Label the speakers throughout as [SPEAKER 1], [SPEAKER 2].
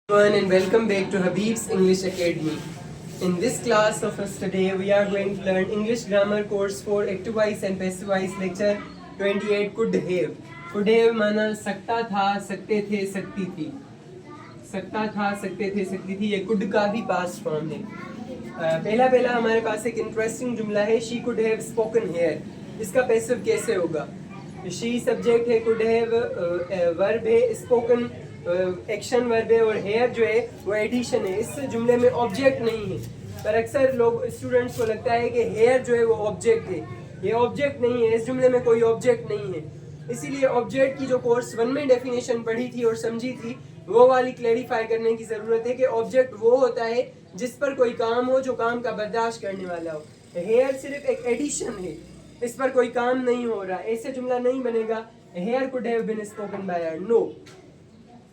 [SPEAKER 1] Everyone and welcome back to Habib's English Academy. In this class of us today, we are going to learn English Grammar Course for Active Voice and Passive Voice Lecture 28 Could Have. Could have माना सकता था, सकते थे, सकती थी. सकता था, सकते थे, सकती थी. ये could का भी past form है. पहला हमारे पास एक इंटरेस्टिंग जुमला है, she could have spoken here. इसका पैसिव कैसे होगा? she सब्जेक्ट है, could have वर्ब है, spoken एक्शन वर्ब है और हेयर जो है वो एडिशन है. इस जुमले में ऑब्जेक्ट नहीं है, पर अक्सर लोग स्टूडेंट्स को लगता है कि हेयर जो है वो ऑब्जेक्ट है. ये ऑब्जेक्ट नहीं है, इस जुमले में कोई ऑब्जेक्ट नहीं है. इसीलिए ऑब्जेक्ट की जो कोर्स 1 में डेफिनेशन पढ़ी थी और समझी थी, वो वाली क्लैरिफाई करने की ज़रूरत है कि ऑब्जेक्ट वो होता है जिस पर कोई काम हो जो काम का बर्दाश्त करने वाला हो. हेयर सिर्फ एक एडिशन है, इस पर कोई काम नहीं हो रहा. ऐसे जुमला नहीं बनेगा here could have been spoken by her. No,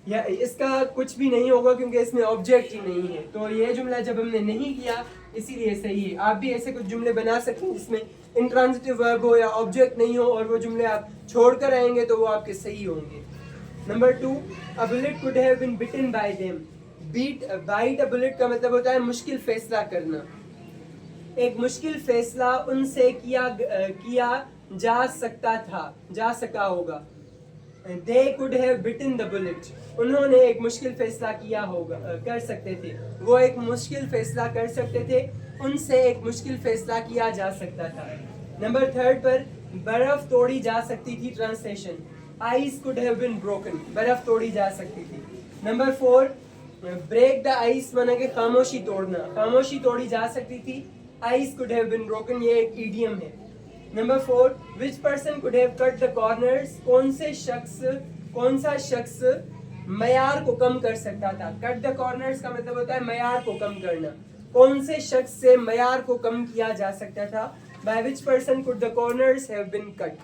[SPEAKER 1] या इसका कुछ भी नहीं होगा क्योंकि इसमें ऑब्जेक्ट ही नहीं है. तो ये जुमला जब हमने नहीं किया इसीलिए सही है. आप भी ऐसे कुछ जुमले बना सकते हैं जिसमें इंट्रांजिटिव वर्ब हो या ऑब्जेक्ट नहीं हो और वो जुमले आप छोड़कर आएंगे तो वो आपके सही होंगे. Number 2, a bullet could have been bitten by them. Bite a bullet का मतलब होता है मुश्किल फैसला करना. एक मुश्किल फैसला उनसे किया जा सकता था, जा सका होगा. They could have bitten the bullet. उन्होंने एक मुश्किल फैसला किया होगा, कर सकते थे. वो एक मुश्किल फैसला कर सकते थे, उनसे एक मुश्किल फैसला किया जा सकता था. नंबर 3 पर बर्फ तोड़ी जा सकती थी. Translation, ice could have been broken. बर्फ तोड़ी जा सकती थी. नंबर 4, ब्रेक द आइस माना कि खामोशी तोड़ना. खामोशी तोड़ी जा सकती थी. Ice could have been broken, ये एक इडियम है. Number 4, which person could have cut the corners. कौन सा शख्स मयार को कम कर सकता था. कट द कॉर्नर्स का मतलब होता है मयार को कम करना. कौन से शख्स से मयार को कम किया जा सकता था. By which person could the corners have been cut.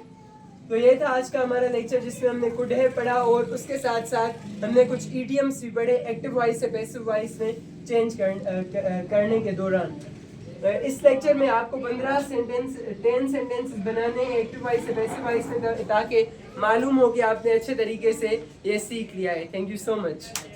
[SPEAKER 1] तो ये था आज का हमारा लेक्चर जिसमें हमने कुड हैव पढ़ा और उसके साथ साथ हमने कुछ ईडियम्स भी पढ़े एक्टिव वॉइस से पैसिव वॉइस में चेंज करने के दौरान. इस लेक्चर में आपको 10 सेंटेंस बनाने हैं एक्टिव वॉइस से पैसिव वॉइस में, ताकि मालूम हो कि आपने अच्छे तरीके से ये सीख लिया है. Thank you so much.